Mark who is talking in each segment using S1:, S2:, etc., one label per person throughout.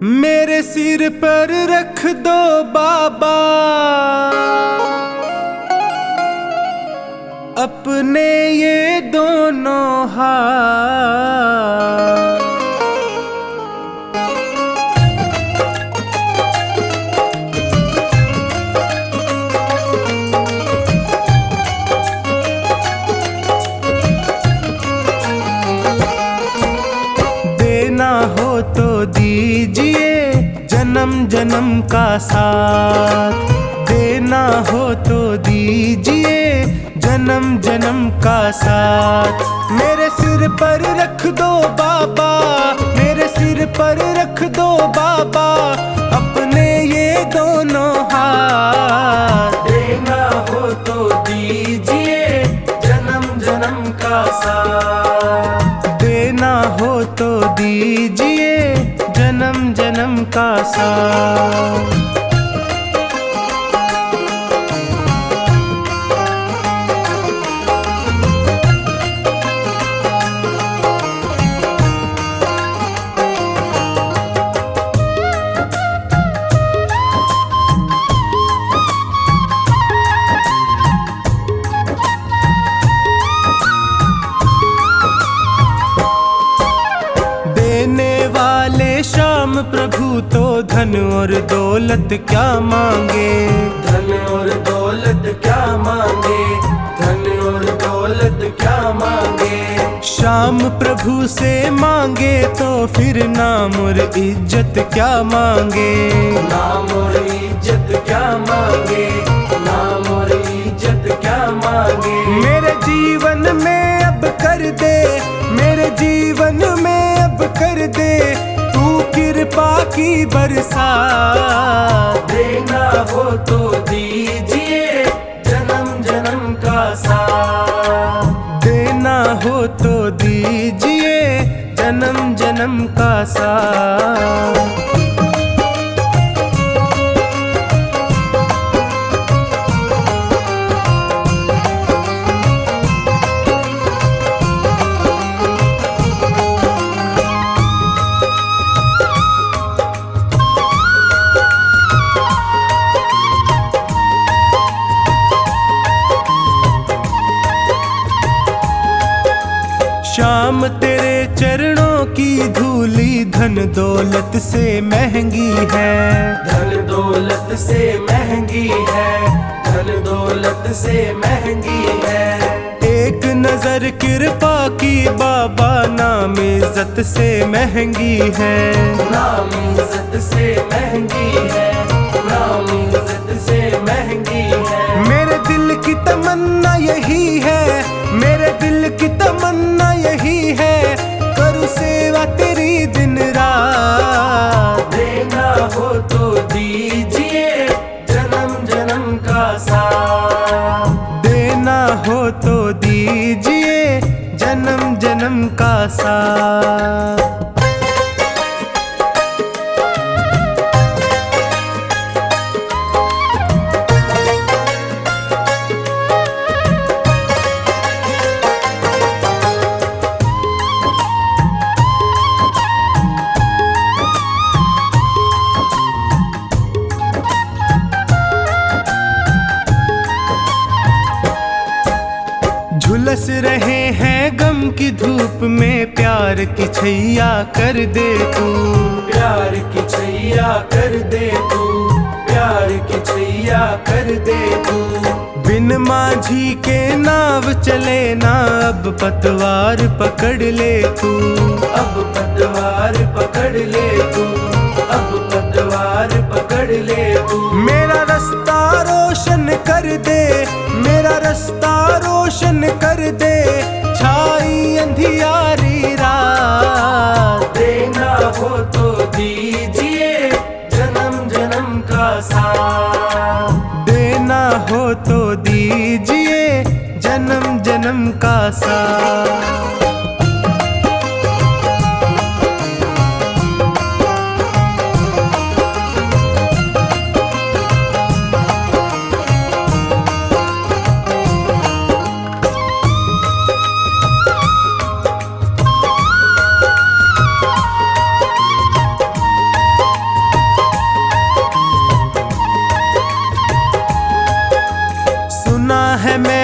S1: मेरे सिर पर रख दो बाबा अपने ये दोनों हाथ। देना हो तो दीजिए जन्म जन्म का साथ, देना हो तो दीजिए जन्म जन्म का साथ। मेरे सिर पर रख दो बाबा, मेरे सिर पर रख दो बाबा अपने ये दोनों हाथ। देना हो तो दीजिए जन्म जन्म का साथ, देना हो तो दीजिए जन्म जन्म का साथ। श्याम प्रभु तो धन और दौलत क्या मांगे,
S2: धन और दौलत क्या मांगे, धन और दौलत क्या मांगे।
S1: श्याम प्रभु से मांगे तो फिर नाम और इज्जत क्या मांगे,
S2: नाम और इज्जत क्या मांगे, नाम और इज्जत क्या मांगे।
S1: मेरे जीवन में अब कर दे, मेरे जीवन में अब कर दे तू कृपा की बरसात।
S2: देना हो तो दीजिए जन्म जन्म का साथ,
S1: देना हो तो दीजिए जन्म जन्म का साथ। श्याम तेरे चरणों की धूली धन दौलत से महंगी है,
S2: धन दौलत से महंगी है, धन दौलत से महंगी है।
S1: एक नजर कृपा की बाबा नाम इज्जत से महंगी है,
S2: नाम इज्जत से महंगी है, नाम इज्जत से महंगी है।
S1: मेरे दिल की तमन्ना यही है, मेरे दिल की तमन्ना यही है करूँ सेवा तेरी दिन रात।
S2: देना हो तो दीजिए जन्म जन्म का साथ,
S1: देना हो तो दीजिए जन्म जन्म का साथ। झुलस रहे हैं गम की धूप में प्यार की छैया कर दे तू,
S2: प्यार की छैया कर दे तू, प्यार की छैया कर दे तू।
S1: बिन माझी के नाव चले ना अब पतवार पकड़ ले तू,
S2: अब पतवार पकड़ ले तू, अब पतवार पकड़ ले तू।
S1: मेरा रास्ता रोशन कर दे, मेरा रास्ता रोशन कर दे छाई अंधियारी रात।
S2: देना हो तो दीजिए जन्म जन्म का साथ,
S1: देना हो तो दीजिए जन्म जन्म का साथ।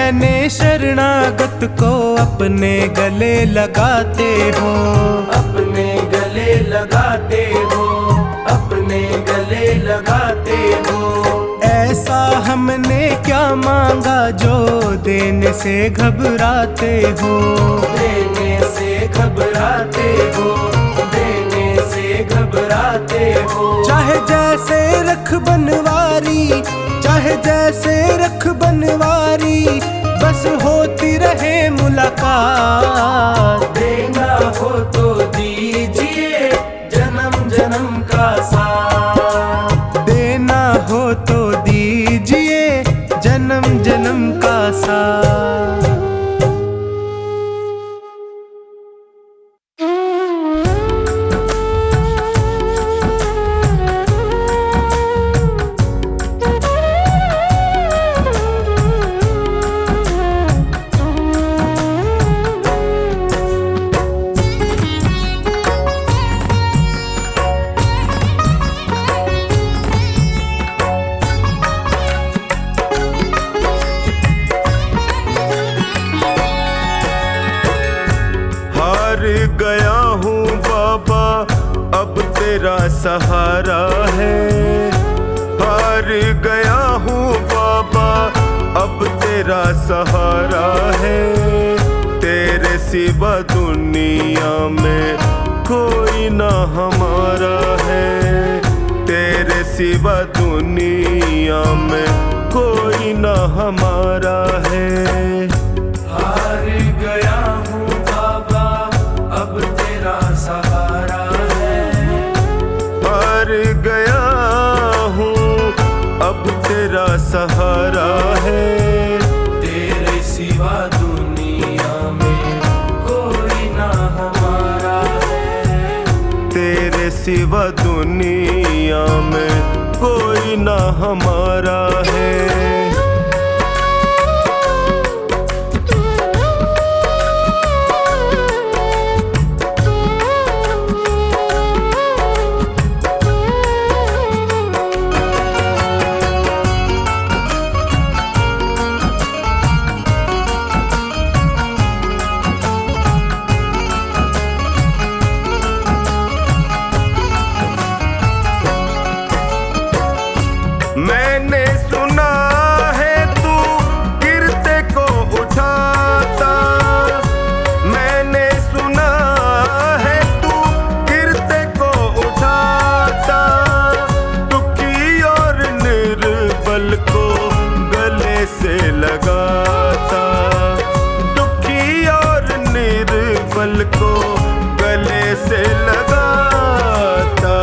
S1: मैंने शरणागत को अपने गले लगाते हो,
S2: अपने गले लगाते हो, अपने गले लगाते हो।
S1: ऐसा हमने क्या मांगा जो देने से घबराते हो,
S2: देने से घबराते हो, देने से घबराते हो।
S1: चाहे जैसे रख बनवारी, चाहे जैसे रख बनवारी, बस होती रहे मुलाकात।
S2: देना हो तो दीजिए जन्म जन्म का साथ,
S1: देना हो तो दीजिए जन्म जन्म का साथ।
S3: गया हूँ बाबा अब तेरा सहारा है, हार गया हूँ बाबा अब तेरा सहारा है। तेरे सिवा दुनिया में कोई ना हमारा है, तेरे सिवा दुनिया में कोई ना हमारा है।
S2: हार गया हूँ बाबा अब तेरा सहारा है,
S3: हार गया हूँ अब तेरा सहारा है।
S2: तेरे सिवा दुनिया में कोई ना हमारा है,
S3: तेरे सिवा दुनिया में कोई ना हमारा है। मैंने सुना है तू गिरते को उठाता, मैंने सुना है तू गिरते को उठाता। दुखी और निर्बल को गले से लगाता, दुखी और निर्बल को गले से लगाता।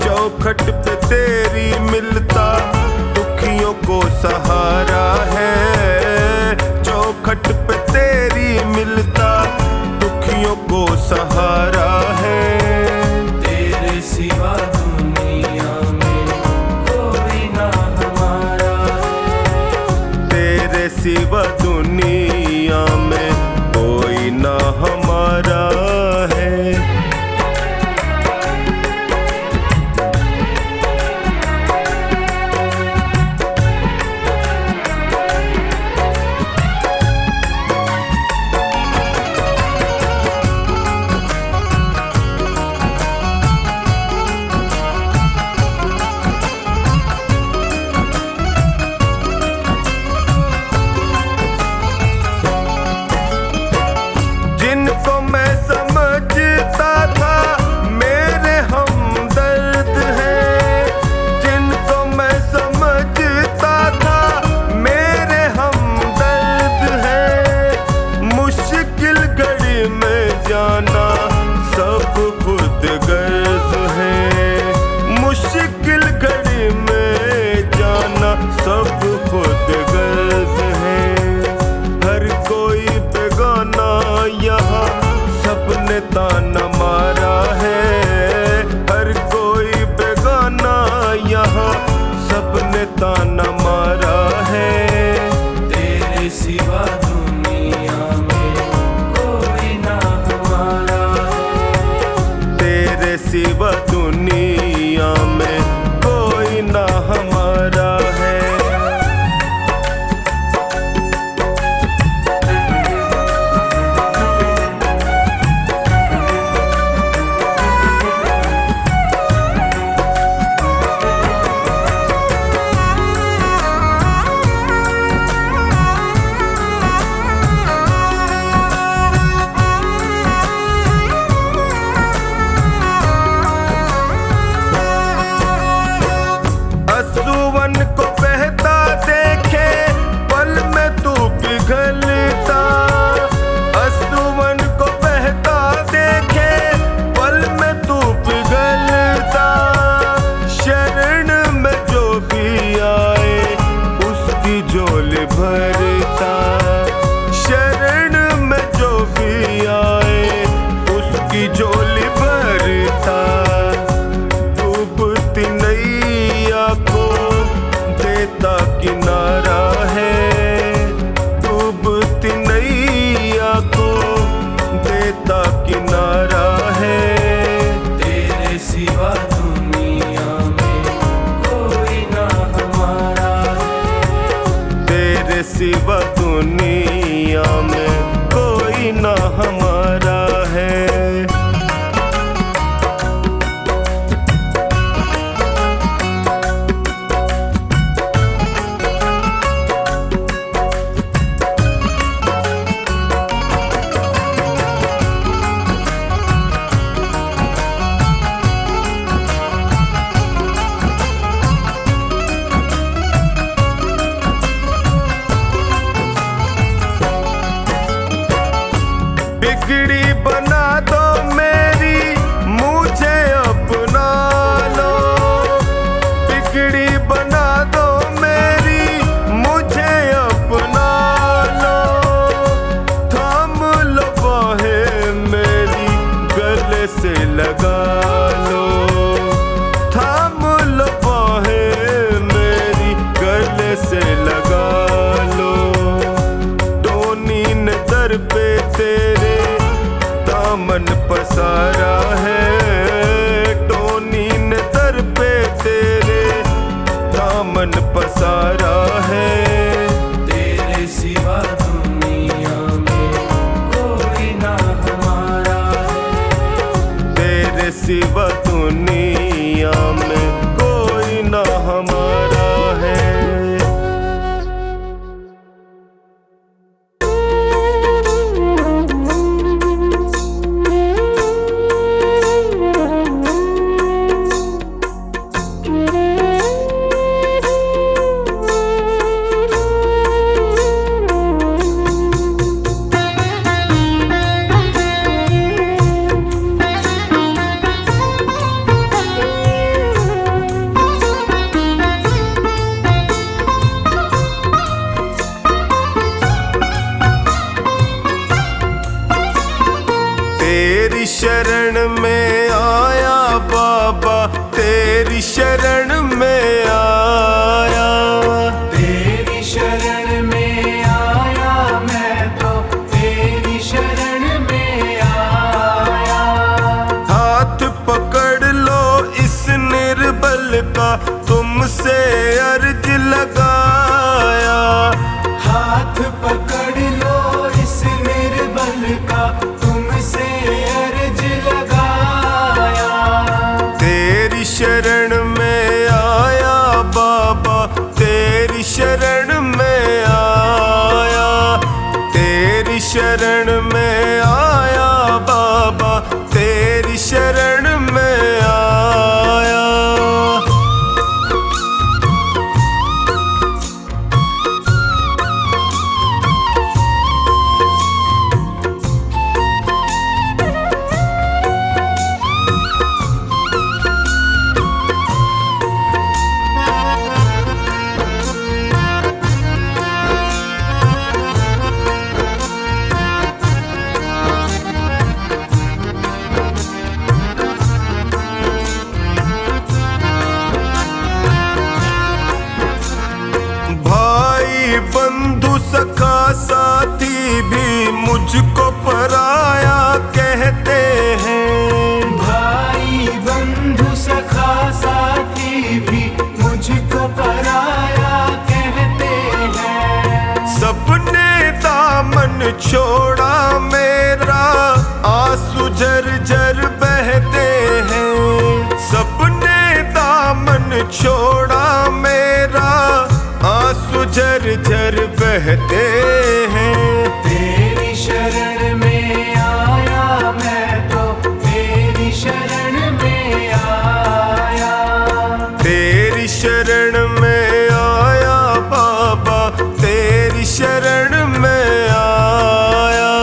S3: चौखट पे तेरी मिलता दुखियों को सहारा है, चौखट पे तेरी मिलता दुखियों को सहारा है।
S2: तेरे सिवा दुनिया में कोई ना हमारा है,
S3: तेरे सिवा दुनिया में कोई ना हमारा है।
S2: सिवा दुनिया में कोई ना हमारा है।
S3: तेरे सिवा दुनिया में कोई ना हमारा है। बिगड़ी बना दो मेरी, मुझे अपना लो। बिगड़ी बना दो मेरी, मुझे अपना लो। थाम लो बाहें मेरी, गले से लगा लो। थाम लो बाहें मेरी, गले से लगा लो। टोनी ने दर पे तेरे दामन पसारा है। टोनी ने दर पे तेरे दामन पसारा है।
S2: तेरे सिवा दुनिया में कोई ना हमारा है।
S3: तेरे सिवा दुनिया में कोई ना हमारा है। तेरी शरण में आया बाबा, तेरी शरण में आया।
S2: तेरी शरण में आया मैं तो, तेरी शरण में आया।
S3: हाथ पकड़ लो इस निर्बल का, तुमसे अर्ज लगाया।
S2: हाथ पकड़ लो इस निर्बल का, तुमसे अर्ज लगाया।
S3: तेरी शरण में आया बाबा, तेरी शरण में आया। तेरी शरण में आया बाबा, तेरी शरण में आया। भाई बंधु सखा साथी भी मुझको पराया कहते हैं।
S2: भाई बंधु सखा साथी भी मुझको पराया कहते हैं।
S3: सबने दामन छोड़ा मेरा, आंसू झरझर बहते हैं। सबने दामन छोड़ा मेरा, आंसू झरझर बहते हैं।
S2: तेरी शरण में आया मैं तो, तेरी शरण में आया।
S3: तेरी शरण में आया बाबा, तेरी शरण में आया।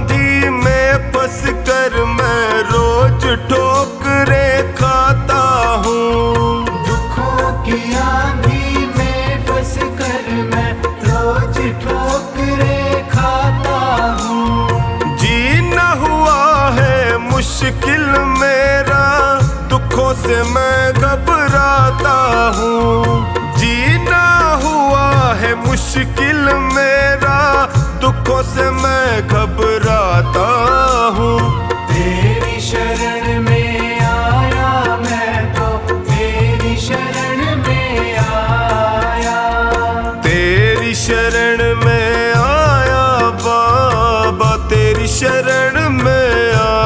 S3: आंधी में फंस कर मैं रोज ठोकरे खाता हूँ।
S1: दुखों की आंधी में फंस कर मैं रोज ठोकरे खाता हूँ।
S3: जीना हुआ है मुश्किल मेरा, दुखों से मैं घबराता हूँ। जीना हुआ है मुश्किल मेरा, दुखों से मैं घबराता हूँ।
S1: तेरी शरण में आया मैं तो, तेरी शरण में आया।
S3: तेरी शरण में आया बाबा, तेरी शरण में आया।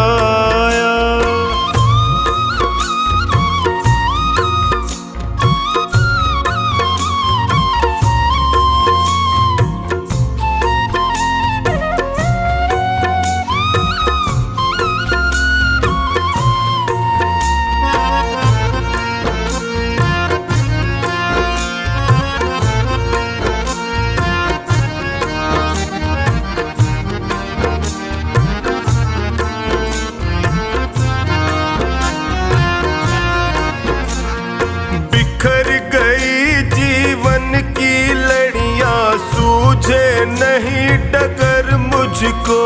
S3: बिखर गई जीवन की लड़ियां, सूझे नहीं डगर मुझको।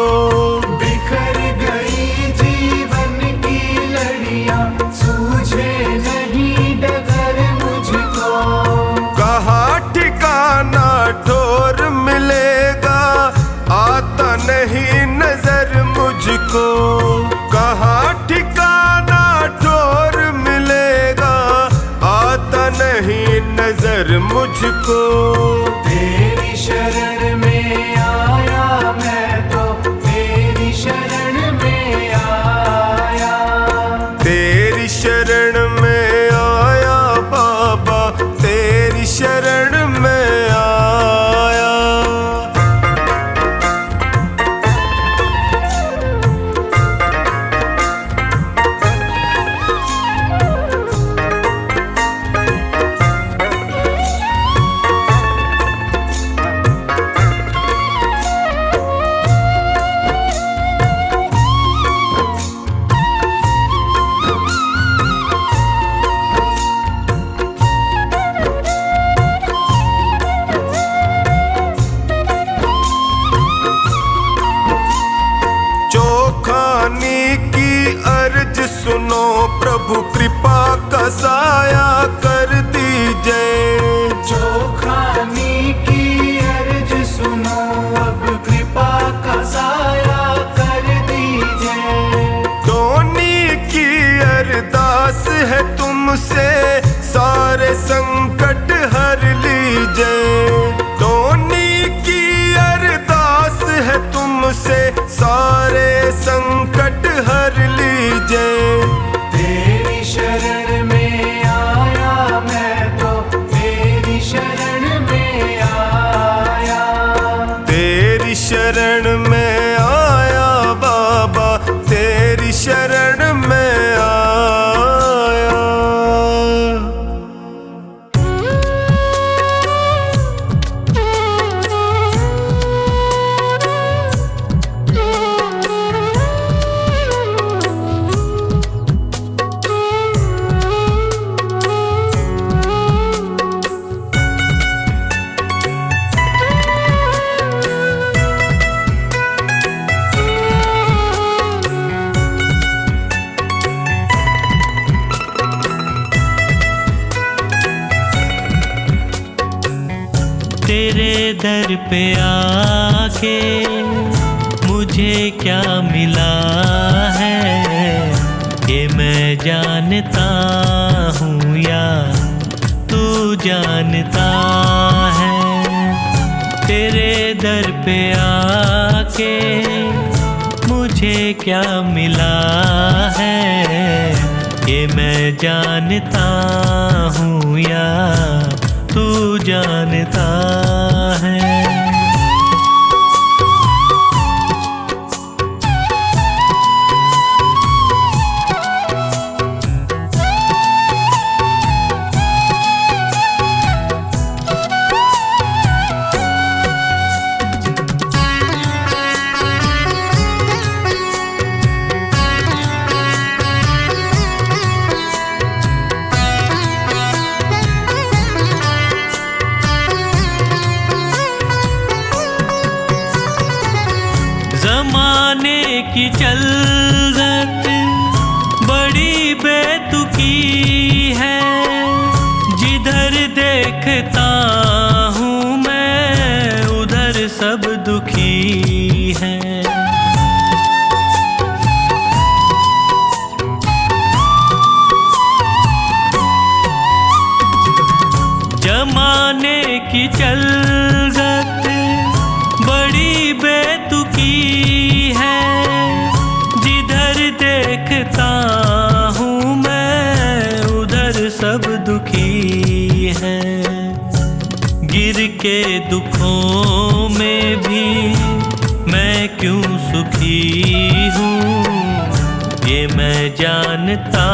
S1: बिखर गई जीवन की लड़ियां, सूझे नहीं डगर मुझको।
S3: कहाँ ठिकाना ठोर मिलेगा, आता नहीं नजर मुझको। कहाँ ठिकाना ठोर मिलेगा, आता नहीं नजर मुझको।
S1: तेरी शरण में आया मैं तो, तेरी शरण में आया।
S3: तेरी शरण में आया बाबा, तेरी शरण में आया। चोखानी की अर्ज सुनो प्रभु, कृपा का साया कर दीजिए।
S1: चोखानी की अर्ज सुनो, अब कृपा का साया कर दीजिए।
S3: धोनी की अरदास है तुमसे, सारे संकट हर लीजिए। धोनी की अरदास है तुमसे, सारे संकट हर लीजिए।
S1: तेरी शरण में आया मैं तो, तेरी शरण में आया।
S3: तेरी शरण में आया बाबा, तेरी शरण में आया।
S4: तेरे दर पे आके मुझे क्या मिला है, ये मैं जानता हूँ या तू जानता है। तेरे दर पे आके मुझे क्या मिला है, ये मैं जानता हूँ या तू जानता है। की चलत बड़ी बेतुकी है, जिधर देखता हूँ मैं उधर सब दुखी हैं। जमाने की चलत बड़ी बेतुकी है, जिधर देखता हूँ मैं उधर सब दुखी हैं। गिर के दुखों में भी मैं क्यों सुखी हूँ, ये मैं जानता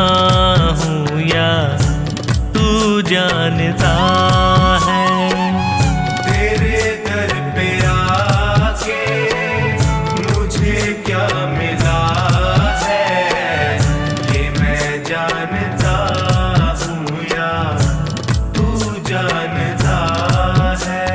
S4: हूँ या तू जानता है।
S3: तेरे दर पे आके मुझे क्या मिला है, ये मैं जानता हूँ या तू जानता है।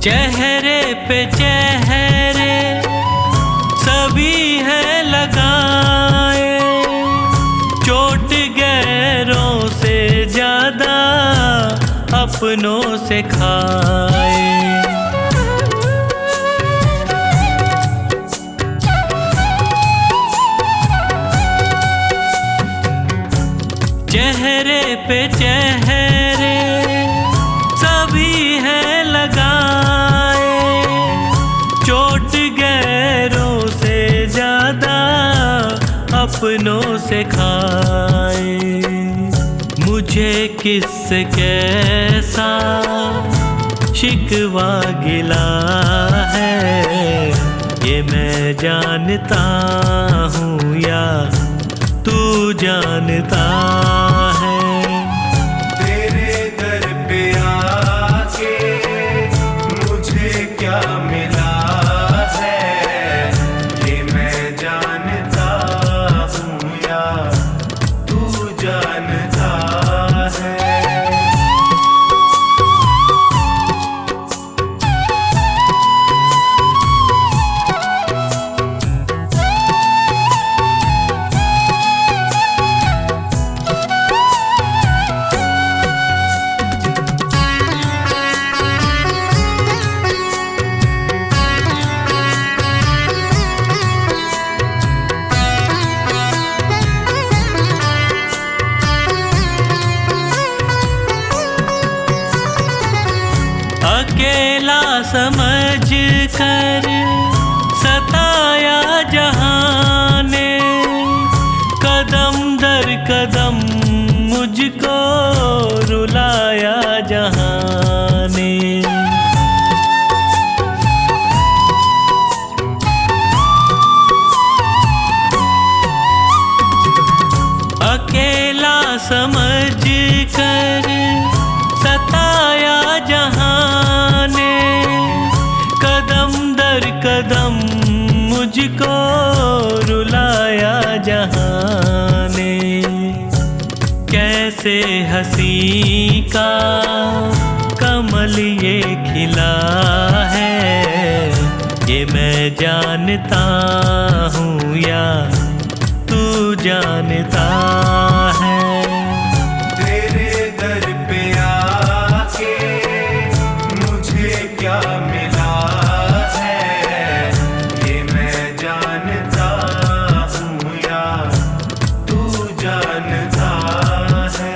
S4: चेहरे पे चेहरे सभी हैं लगाए, चोट गैरों से ज्यादा अपनों से खाए। चेहरे पे चेहरे सभी हैं लगाए, चोट गैरों से ज्यादा अपनों से खाए। मुझे किससे कैसा शिकवा गिला है, ये मैं जानता हूँ या तू जानता है।
S3: तेरे दर पे आके मुझे क्या मिला है, ये मैं जानता हूँ या तू जानता है।
S4: अकेला समझ कर सताया जहाँ ने, कदम दर कदम मुझको रुलाया जहाँ ने। अकेला समझ कर सताया जहाँ ने, कदम दर कदम मुझको रुलाया जहाँ ने। कैसे हंसी का कमल ये खिला है, ये मैं जानता हूँ या तू जानता है।
S3: तेरे दर पे आके मुझे क्या मिला है, ये मैं जानता हूँ या तू जानता है।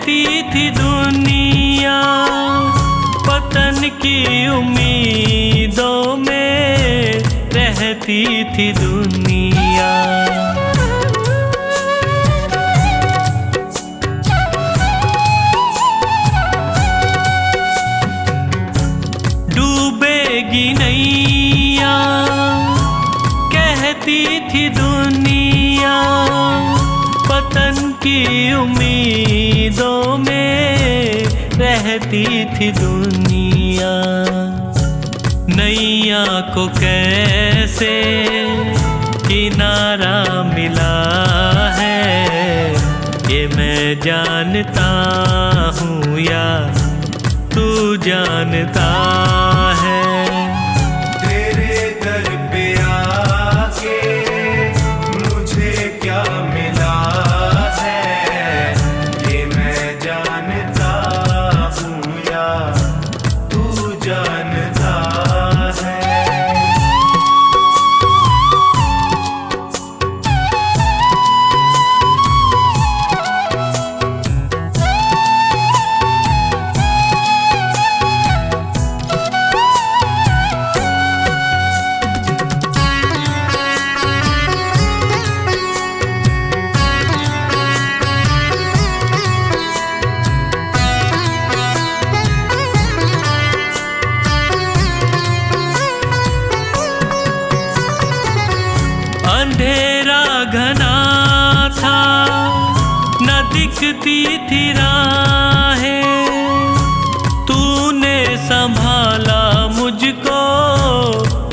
S4: कहती थी दुनिया पतन की उम्मीदों में रहती थी दुनिया। डूबेगी नैया कहती थी दुनिया पतन की उम्मीदों में रहती थी दुनिया। नैया को कैसे किनारा मिला है ये मैं जानता हूँ या तू जानता है।
S3: तेरे दर पे आके मुझे क्या मिला है ये मैं जानता हूँ या तू जानता है।
S4: अंधेरा घना था न दिखती थी राहें, तूने संभाला मुझको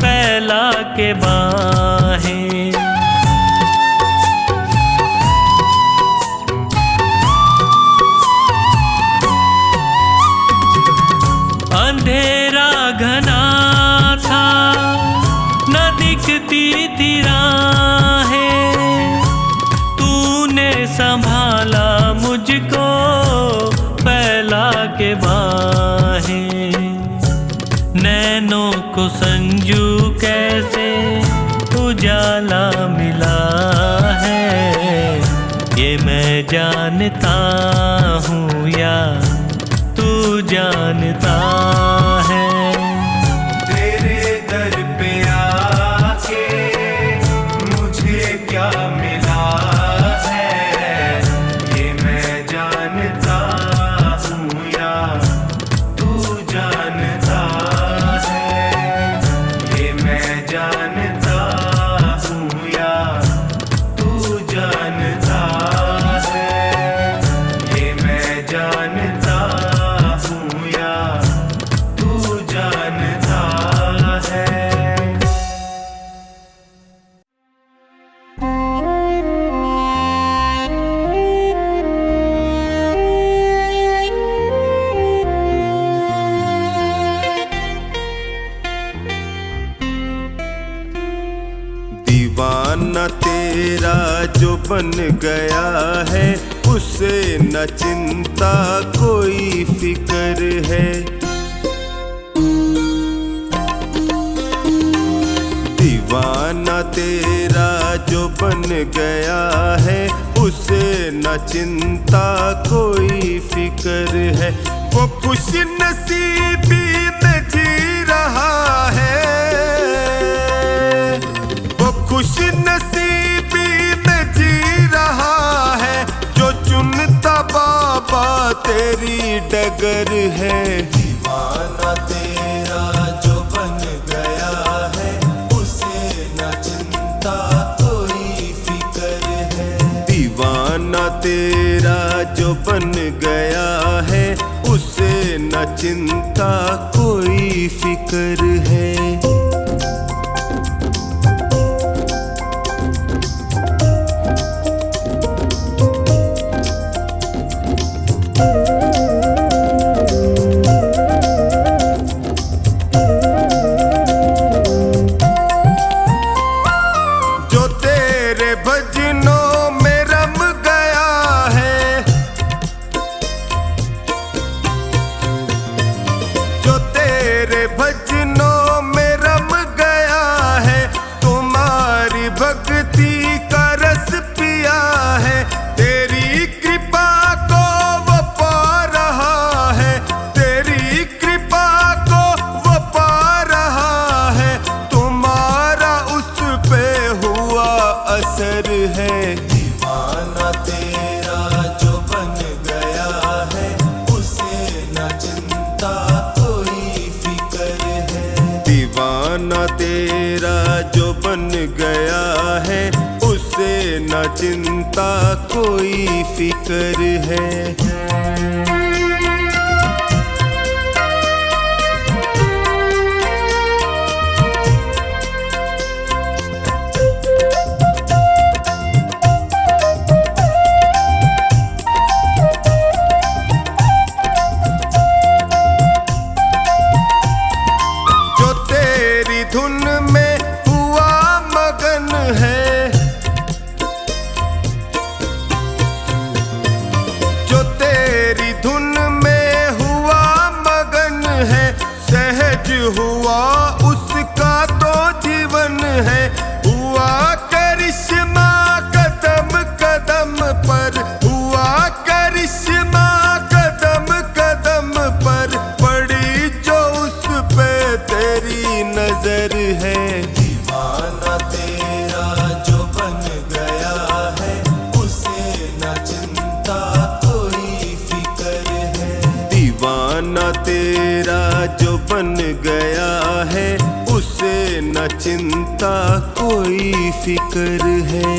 S4: फैला के बाहें। अंधेरा घना था न दिखती थी राहें, तूने संभाला मुझको फैला के बाहें। नैनों को संजू कैसे उजाला मिला है ये मैं जानता हूँ या तू जानता है।
S3: तेरे दर पे आके मुझे क्या मिला है ये मैं जानता हूँ या तू जानता है। ये मैं जानता हूँ या तू जानता है। ये मैं जानता हूँ या तू जानता है।
S1: दीवाना तेरा जो बन गया है उसे न चिंता कोई फिक्र है। दीवाना तेरा जो बन गया है उसे न चिंता कोई फिक्र है। वो खुश नसीबी में जी रहा है, वो खुश नसीबी में जी रहा है जो चुनता बाबा तेरी डगर है। दीवाना तेरा जो बन गया है उसे न चिंता कोई फिक्र है। दीवाना तेरा जो बन गया है उसे न चिंता कोई फिक्र है। जो तेरे भजनों में रम गया है, जो तेरे भजनों में रम गया है, तुम्हारी भक्ति का रस पिया है। तेरी कृपा को वो चिंता कोई फिक्र है। धुन में हुआ मगन है, जो तेरी धुन में हुआ मगन है, सहज हुआ उसका तो जीवन है। हुआ करिश्मा कदम कदम पर, हुआ करिश्मा कदम कदम पर, पड़ी जो उस पे तेरी नजर है। दीवाना तेरा जो बन गया है, उसे न चिंता कोई फिक्र है। दीवाना तेरा जो बन गया है, उसे न चिंता कोई फिक्र है।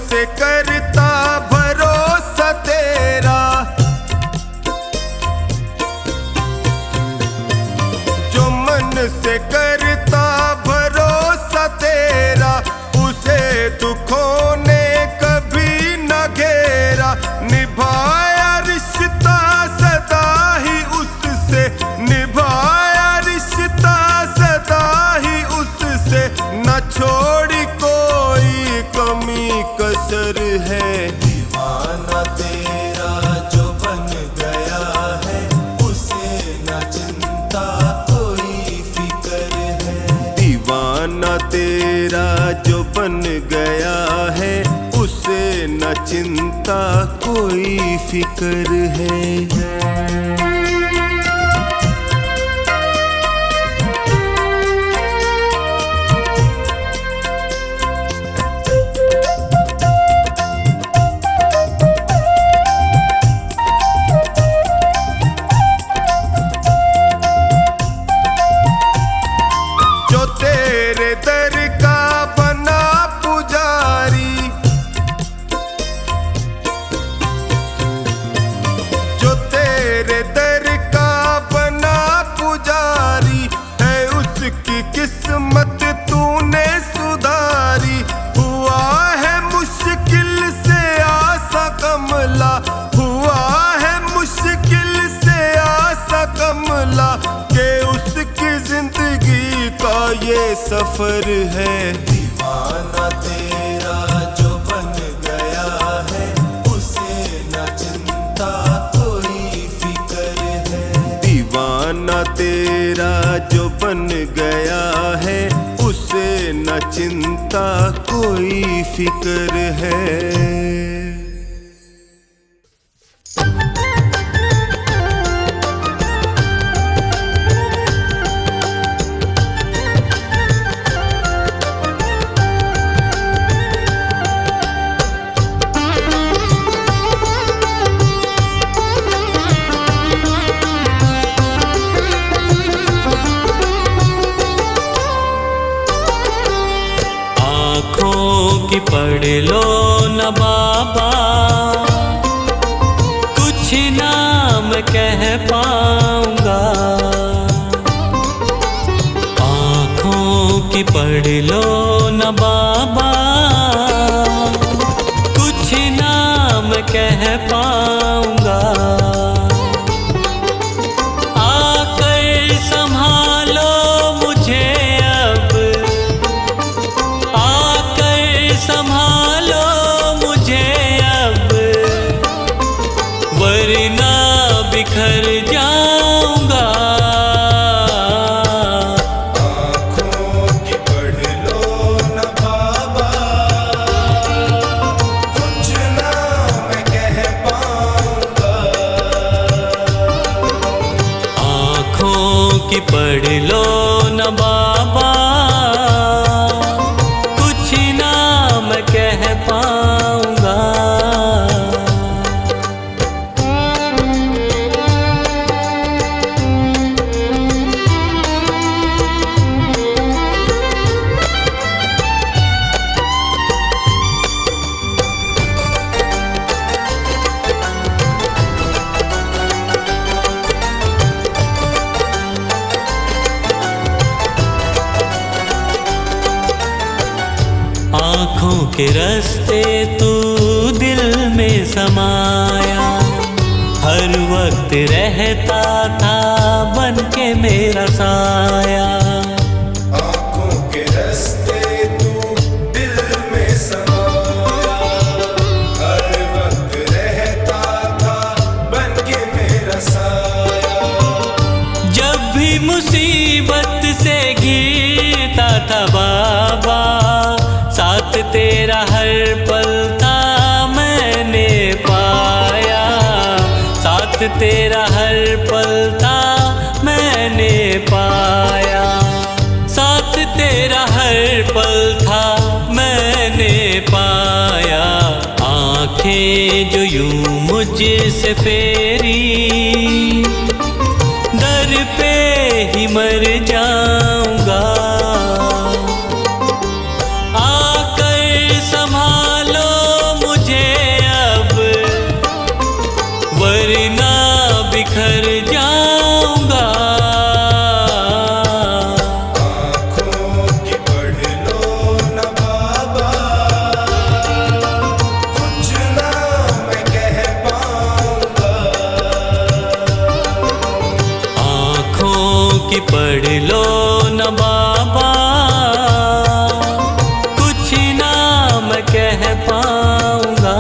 S1: से करता भरोसा तेरा, जो मन से करता भरोसा तेरा, उसे दुखों ने कभी न घेरा। निभाया रिश्ता सदा ही उससे, निभाया रिश्ता सदा ही उससे, न छोड़ी कोई कमी कसर है। दीवाना तेरा जो बन गया है, उसे न चिंता कोई फिक्र है। दीवाना तेरा जो बन गया है, उसे न चिंता कोई फिक्र है। तेरे दर का बना पुजारी, जो तेरे दर का बना पुजारी है, उसकी किस्मत तूने सुधारी। हुआ है मुश्किल से आसा कमला, हुआ है मुश्किल से आसा कमला, के उसकी जिंदगी का ये सफर है। दीवाना तेरा जो बन गया है, उसे न चिंता कोई फिक्र है। दीवाना तेरा जो बन गया है, उसे न चिंता कोई फिक्र है।
S4: कि पढ़ लो न बाबा, कुछ नाम कह पाऊंगा। आँखों की पढ़ लो न बाबा, कुछ नाम कह पाऊंगा। आकर संभालो मुझे अब, संभालो मुझे अब, वरना बिखर जाऊंगा।
S1: आँखों की पढ़ लो न बाबा, कुछ ना मैं कह पाऊंगा।
S4: आँखों की पढ़ लो न बाबा, के रास्ते तू दिल में समाया, हर वक्त रहता था बन के मेरा साया।
S3: आँखों के रास्ते तू दिल में समाया, हर वक्त रहता था बन के मेरा साया।
S4: जब भी मुसीबत से घिरता था बाबा, साथ तेरा हर पल था मैंने पाया, साथ तेरा हर पल था मैंने पाया, साथ तेरा हर पल था मैंने पाया। आंखें जो यूं मुझसे फेरी, दर पे ही मर जाऊंगा। आकर संभालो मुझे अब, वरना बिखर जाऊंगा।
S3: आँखों की पढ़ लो न बाबा, कुछ ना मैं कह पाऊंगा।
S4: आँखों की पढ़ लो न बाबा, कुछ ना मैं कह पाऊंगा।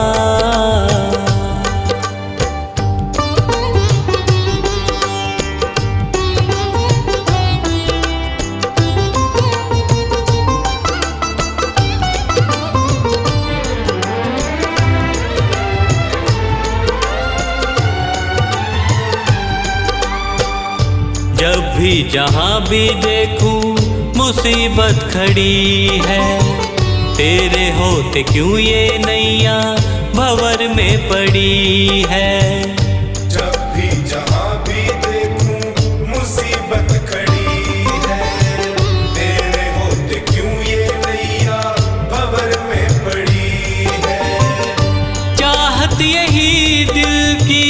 S4: जब भी जहाँ भी देखूं मुसीबत खड़ी है, तेरे होते क्यों ये नैया भंवर में पड़ी है।
S3: जब भी जहाँ भी देखूं मुसीबत खड़ी है, तेरे होते क्यों ये नैया भंवर में पड़ी है।
S4: चाहत यही दिल की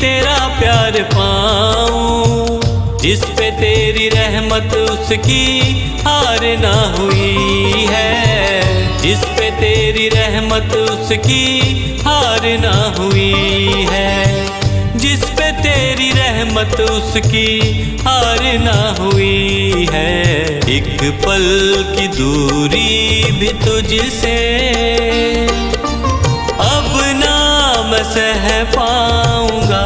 S4: तेरा प्यार पाऊं, जिस पे तेरी रहमत उसकी हार ना हुई है, जिस पे तेरी रहमत उसकी हार ना हुई है, जिस पे तेरी रहमत उसकी हार ना हुई है। एक पल की दूरी भी तुझसे अब ना मैं सह पाऊंगा।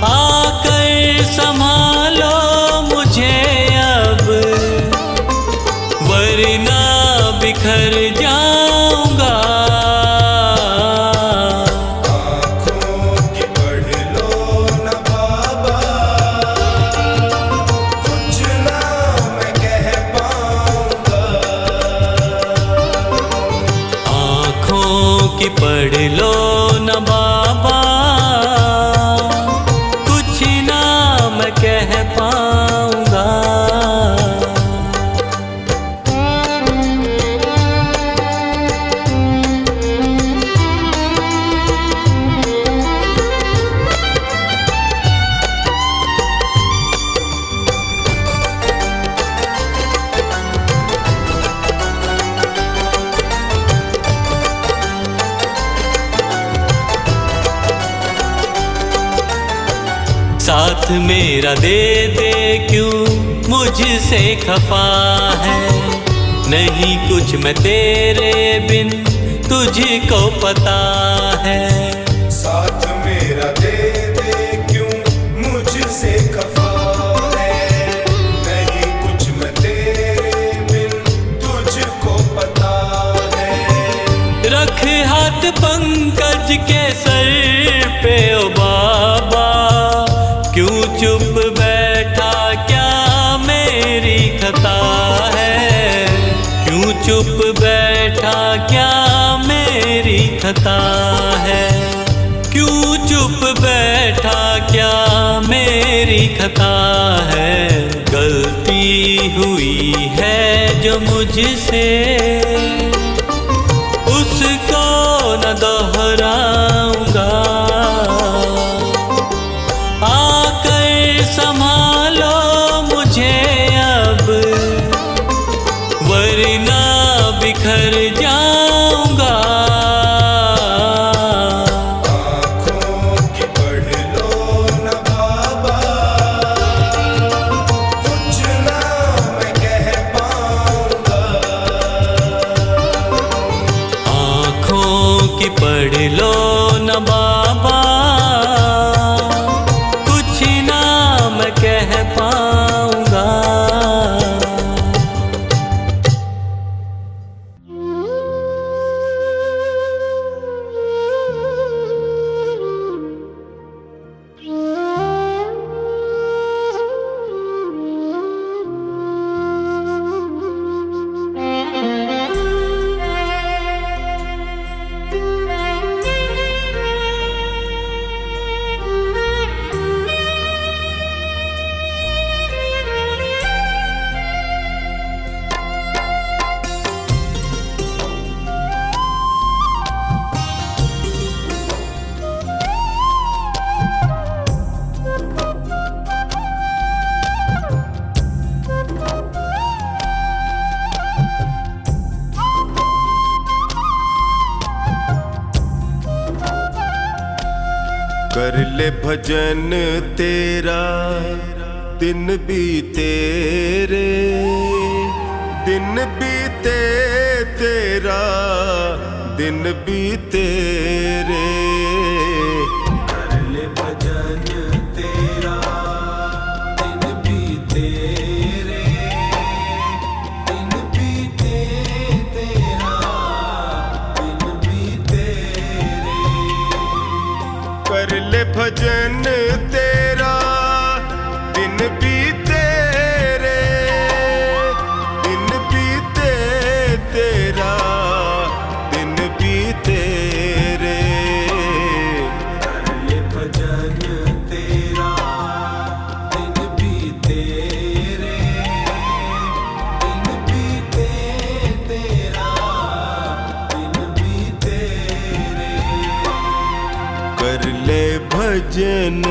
S4: आकर संभालो मुझे अब, वरना बिखर जाऊंगा।
S3: आँखों की पढ़ लो न बाबा, कुछ ना मैं कह पाऊंगा।
S4: आँखों की पढ़ लो न बाबा, कुछ ना मैं कह पाऊंगा। साथ मेरा दे दे क्यों मुझसे खफा है, नहीं कुछ मैं तेरे बिन तुझको पता है।
S3: साथ मेरा दे दे क्यों मुझसे खफा है, नहीं कुछ मैं तेरे बिन तुझको पता है।
S4: रख हाथ पंकज के सर पे ओ बाबा, क्यों चुप बैठा क्या मेरी खता है, क्यों चुप बैठा क्या मेरी खता है, क्यों चुप बैठा क्या मेरी खता है। गलती हुई है जो मुझसे उसको न दोहराऊंगा। आकर संभालो मुझे अब, वरना कि पढ़ लो न बाबा, कुछ ना मैं कह पाऊंगा।
S3: कर ले भजन तेरा दिन बीते रे, दिन बीते तेरा दिन बीते रे। कर ले भजन तेरा दिन बीते रे, दिन बीते तेरा दिन बीते रे। कर ले भजन तेरा दिन बीते रे, दिन बीते तेरा दिन बीते रे। कर ले भजन तेरा दिन बीते रे, दिन बीते तेरा दिन बीते रे। कर ले भजन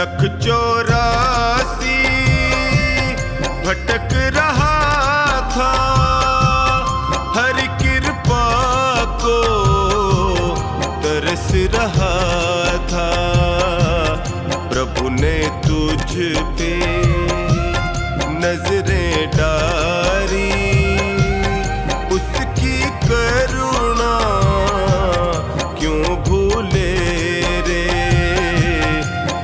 S3: लख 84 भटक रहा था, हर कृपा को तरस रहा था। प्रभु ने तुझ पे नजरें डाली, उसकी करुणा क्यों भूले रे।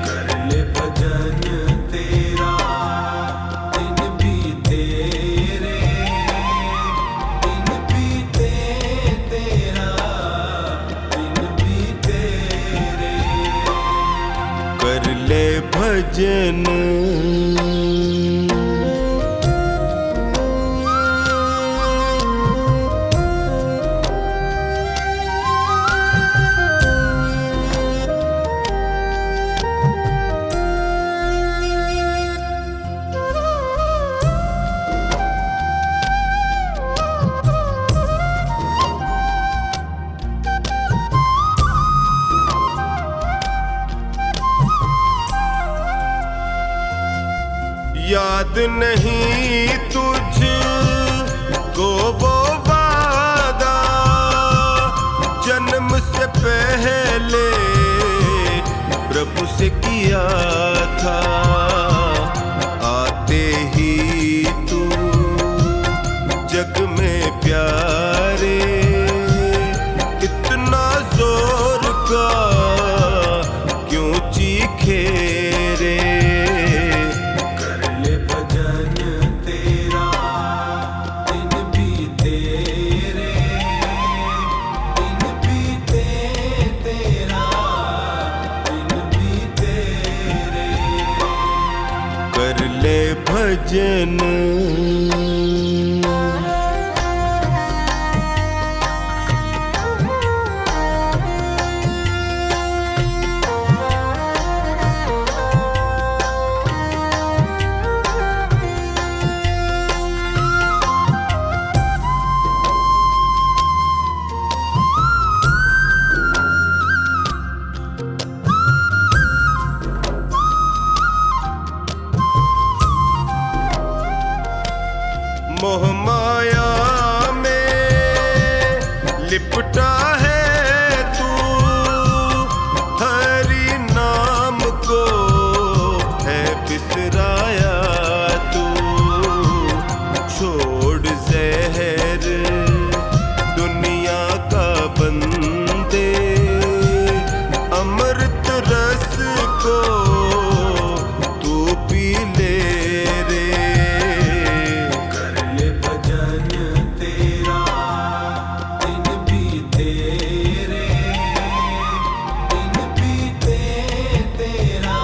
S3: कर ले भजन तेरा दिन बीते रे, दिन बीते तेरा दिन बीते रे। कर ले भजन याद नहीं तुझ को वो वादा, जन्म से पहले प्रभु से किया था। आते ही तू जग में प्यारे, इतना जोर का क्यों चीखे रे। कर ले भजन लिपटा है तू हरि नाम को, है बिसराया तू। छोड़ जहर दुनिया का बंदे, अमृत रस को तू पी ले रे।
S2: कर ले भजन तेरा दिन बीते रे, दिन बीते तेरा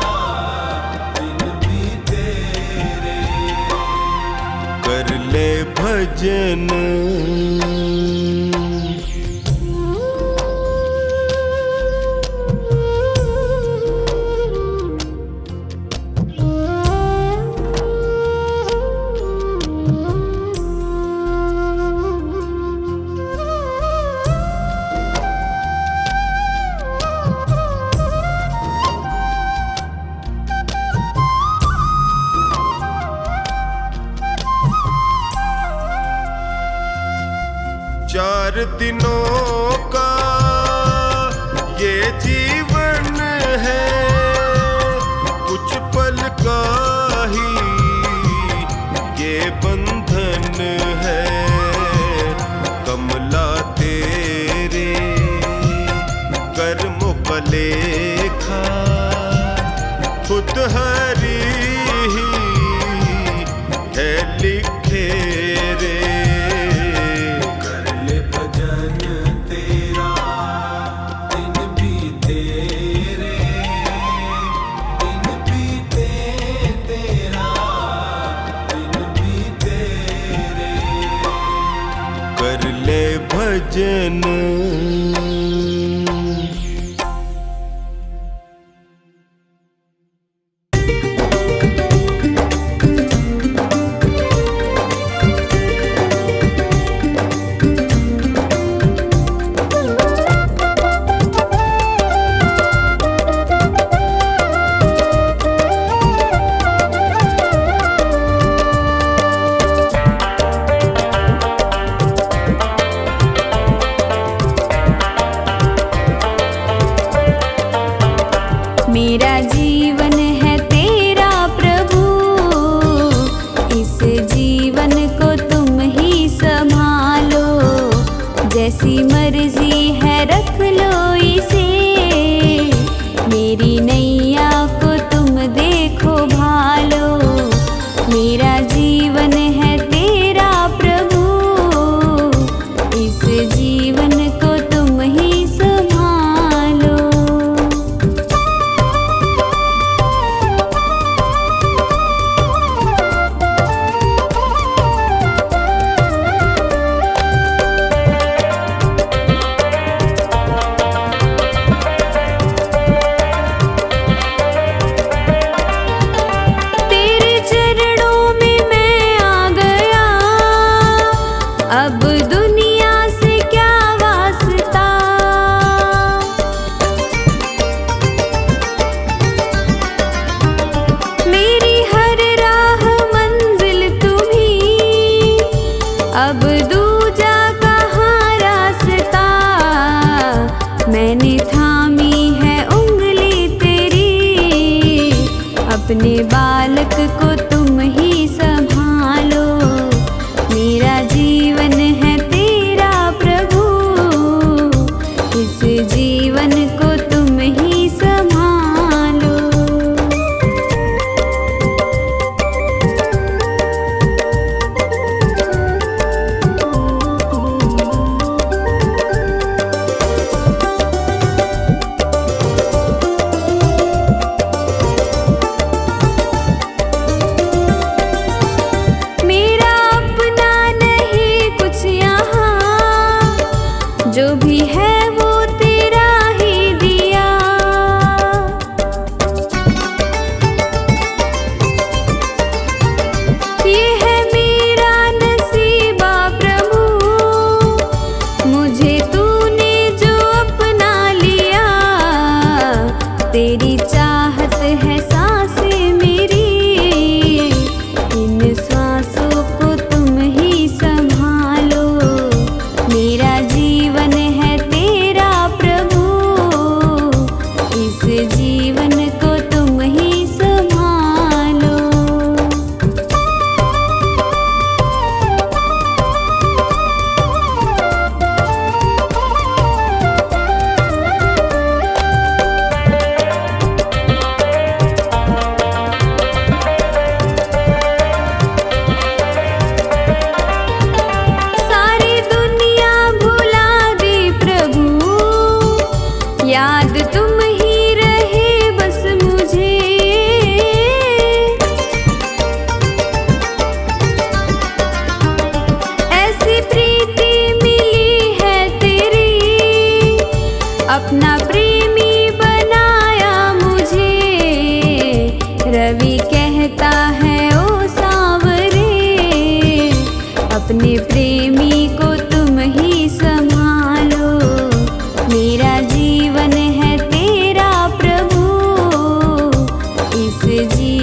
S2: दिन बीते रे।
S3: कर ले भजन चार दिनों का ये जीवन है, कुछ पल का ही ये बंधन है। कमला तेरे कर्मों का लेखा खुद हरि ही है लिखे रे। कर ले भजन
S5: मेरा जीवन है तेरा प्रभु, इस जीवन को तुम ही संभालो। जैसी मर्जी है रख लो इसे, मेरी नैया को तुम देखो भालो। मेरा जीवन है तेरा प्रभु, इस जीवन को तुम ही संभालो। अब दुनिया से क्या वास्ता, मेरी हर राह मंजिल तुम्ही, अब दूजा कहाँ रास्ता। मैंने थामी है उंगली तेरी, अपने बालक को तुम ही संभालो। मेरा जीवन है तेरा प्रभु, इस जीवन को तुम ही संभालो। जो भी है वो तेरा ही दिया, ये है मेरा नसीबा प्रभु। मुझे तूने जो अपना लिया, तेरी चाहत है सांसें मेरी, इन सांसों को तुम ही संभालो। मेरा जीवन है तेरा प्रभु, इस जीवन को तुम ही संभालो। सारी दुनिया भुला दे प्रभु, याद तुम ही रहे बस मुझे। ऐसी प्रीति मिली है तेरी, अपना प्रेमी बनाया मुझे। रवि कहता है ओ सांवरे, अपने प्रेमी को तुम ही संभालो। मेरा जीवन है तेरा प्रभु, इस जीवन